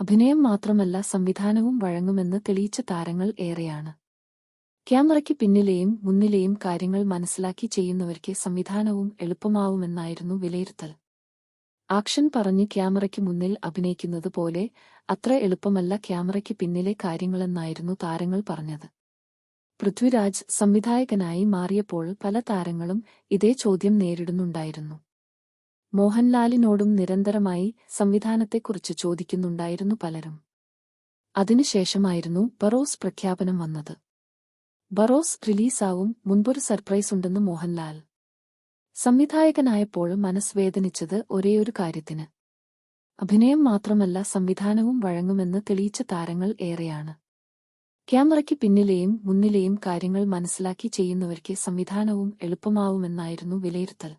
അഭിനയം മാത്രമല്ല സംവിധാനവും വഴങ്ങുമെന്ന് തെളിയിച്ച താരങ്ങൾ ഏറെയാണ്. ക്യാമറയ്ക്ക് പിന്നിലെയും മുന്നിലെയും കാര്യങ്ങൾ മനസ്സിലാക്കി ചെയ്യുന്നവർക്ക് സംവിധാനവും എളുപ്പമാവുമെന്നായിരുന്നു വിലയിരുത്തൽ. ആക്ഷൻ പറഞ്ഞ് ക്യാമറയ്ക്ക് മുന്നിൽ അഭിനയിക്കുന്നത് പോലെ അത്ര എളുപ്പമല്ല ക്യാമറയ്ക്ക് പിന്നിലെ കാര്യങ്ങളെന്നായിരുന്നു താരങ്ങൾ പറഞ്ഞത്. പൃഥ്വിരാജ് സംവിധായകനായി മാറിയപ്പോൾ പല താരങ്ങളും ഇതേ ചോദ്യം നേരിടുന്നുണ്ടായിരുന്നു. മോഹൻലാലിനോടും നിരന്തരമായി സംവിധാനത്തെക്കുറിച്ച് ചോദിക്കുന്നുണ്ടായിരുന്നു പലരും. അതിനുശേഷമായിരുന്നു ബറോസ് പ്രഖ്യാപനം വന്നത്. ബറോസ് റിലീസാവും മുൻപൊരു സർപ്രൈസ് ഉണ്ടെന്ന് മോഹൻലാൽ. സംവിധായകനായപ്പോൾ മനസ്സ് വേദനിച്ചത് ഒരേയൊരു കാര്യത്തിന്. അഭിനയം മാത്രമല്ല സംവിധാനവും വഴങ്ങുമെന്ന് തെളിയിച്ച താരങ്ങൾ ഏറെയാണ്. ക്യാമറയ്ക്ക് പിന്നിലെയും മുന്നിലെയും കാര്യങ്ങൾ മനസ്സിലാക്കി ചെയ്യുന്നവർക്ക് സംവിധാനവും എളുപ്പമാവുമെന്നായിരുന്നു വിലയിരുത്തൽ.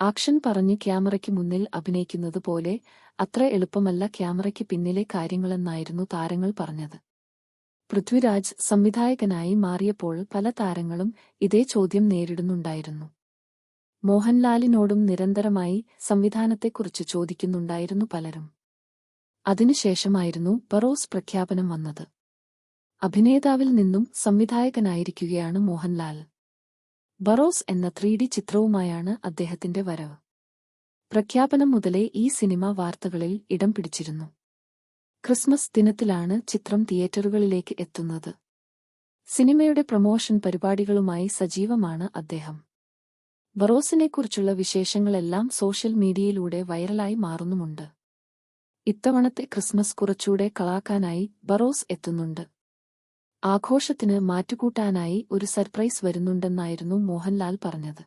ആക്ഷൻ പറഞ്ഞ് ക്യാമറയ്ക്ക് മുന്നിൽ അഭിനയിക്കുന്നത് പോലെ അത്ര എളുപ്പമല്ല ക്യാമറയ്ക്ക് പിന്നിലെ കാര്യങ്ങളെന്നായിരുന്നു താരങ്ങൾ പറഞ്ഞത്. പൃഥ്വിരാജ് സംവിധായകനായി മാറിയപ്പോൾ പല താരങ്ങളും ഇതേ ചോദ്യം നേരിടുന്നുണ്ടായിരുന്നു. മോഹൻലാലിനോടും നിരന്തരമായി സംവിധാനത്തെക്കുറിച്ച് ചോദിക്കുന്നുണ്ടായിരുന്നു പലരും. അതിനുശേഷമായിരുന്നു ബറോസ് പ്രഖ്യാപനം വന്നത്. അഭിനേതാവിൽ നിന്നും സംവിധായകനായിരിക്കുകയാണ് മോഹൻലാൽ. ബറോസ് എന്ന 3D ചിത്രവുമായാണ് അദ്ദേഹത്തിന്റെ വരവ്. പ്രഖ്യാപനം മുതലേ ഈ സിനിമ വാർത്തകളിൽ ഇടം പിടിച്ചിരുന്നു. ക്രിസ്മസ് ദിനത്തിലാണ് ചിത്രം തിയേറ്ററുകളിലേക്ക് എത്തുന്നത്. സിനിമയുടെ പ്രമോഷൻ പരിപാടികളുമായി സജീവമാണ് അദ്ദേഹം. ബറോസിനെക്കുറിച്ചുള്ള വിശേഷങ്ങളെല്ലാം സോഷ്യൽ മീഡിയയിലൂടെ വൈറലായി മാറുന്നുമുണ്ട്. ഇത്തവണത്തെ ക്രിസ്മസ് കുറച്ചുകൂടെ കളാക്കാനായി ബറോസ് എത്തുന്നുണ്ട്. ആഘോഷത്തിന് മാറ്റുകൂട്ടാനായി ഒരു സർപ്രൈസ് വരുന്നുണ്ടെന്നായിരുന്നു മോഹൻലാൽ പറഞ്ഞത്.